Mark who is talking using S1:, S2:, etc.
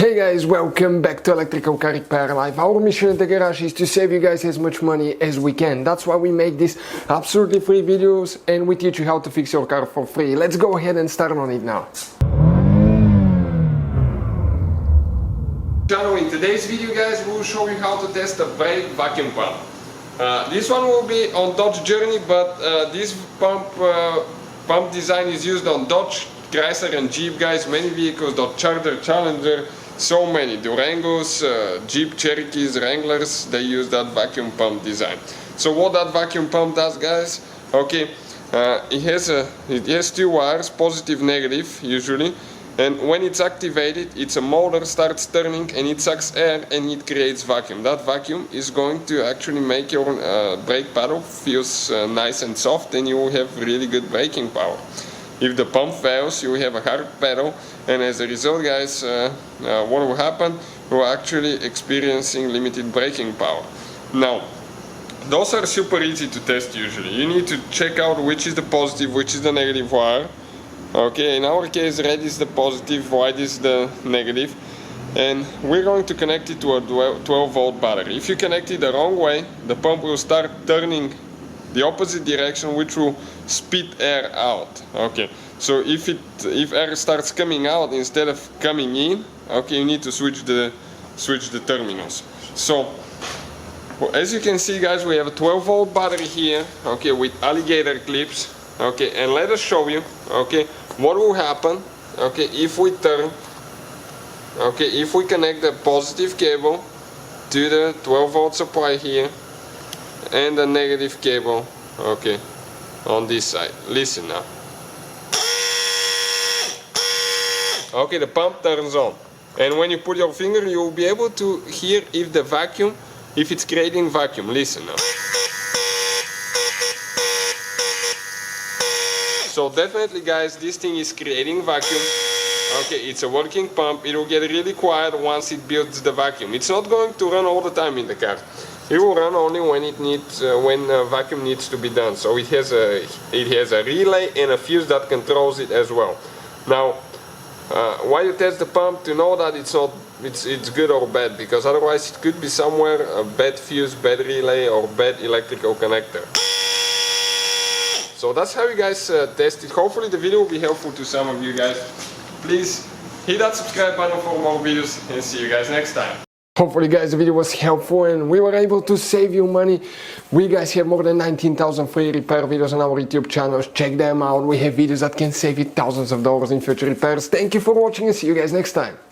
S1: Hey guys, welcome back to Electrical Car Repair Live. Our mission at the garage is to save you guys as much money as we can. That's why we make these absolutely free videos and we teach you how to fix your car for free. Let's go ahead and start on it now. In today's video guys, we will show you how to test a brake vacuum pump. This one will be on Dodge Journey, but this pump design is used on Dodge, Chrysler and Jeep guys, many vehicles, Dodge Charger, Challenger, so many, Durangos, Jeep Cherokees, Wranglers, they use that vacuum pump design. So what that vacuum pump does guys, okay, it has two wires, positive, negative usually, and when it's activated, it's a motor starts turning and it sucks air and it creates vacuum. That vacuum is going to actually make your brake pedal feels nice and soft, and you will have really good braking power. If the pump fails, you have a hard pedal, and as a result guys, what will happen? We're actually experiencing limited braking power. Now, those are super easy to test usually. You need to check out which is the positive, which is the negative wire. Okay, in our case red is the positive, white is the negative, and we're going to connect it to a 12-volt battery. If you connect it the wrong way, the pump will start turning the opposite direction, which will spit air out. Okay, so if air starts coming out instead of coming in, okay, you need to switch the terminals. So as you can see guys, we have a 12-volt battery here, okay, with alligator clips. Okay, and let us show you, okay, what will happen, okay, if we turn, okay, if we connect the positive cable to the 12-volt supply here and the negative cable, okay, on this side. Listen now. Okay, the pump turns on, and when you put your finger, you will be able to hear if the vacuum, if it's creating vacuum. Listen now. So definitely guys, this thing is creating vacuum. Okay, it's a working pump. It will get really quiet once it builds the vacuum. It's not going to run all the time in the car. It will run only when it needs, when vacuum needs to be done. So it has a relay and a fuse that controls it as well. Now, why you test the pump? To know that it's good or bad, because otherwise it could be somewhere a bad fuse, bad relay, or bad electrical connector. So that's how you guys test it. Hopefully the video will be helpful to some of you guys. Please hit that subscribe button for more videos, and see you guys next time. Hopefully guys the video was helpful and we were able to save you money. We guys have more than 19,000 free repair videos on our YouTube channels. Check them out. We have videos that can save you thousands of dollars in future repairs. Thank you for watching and see you guys next time.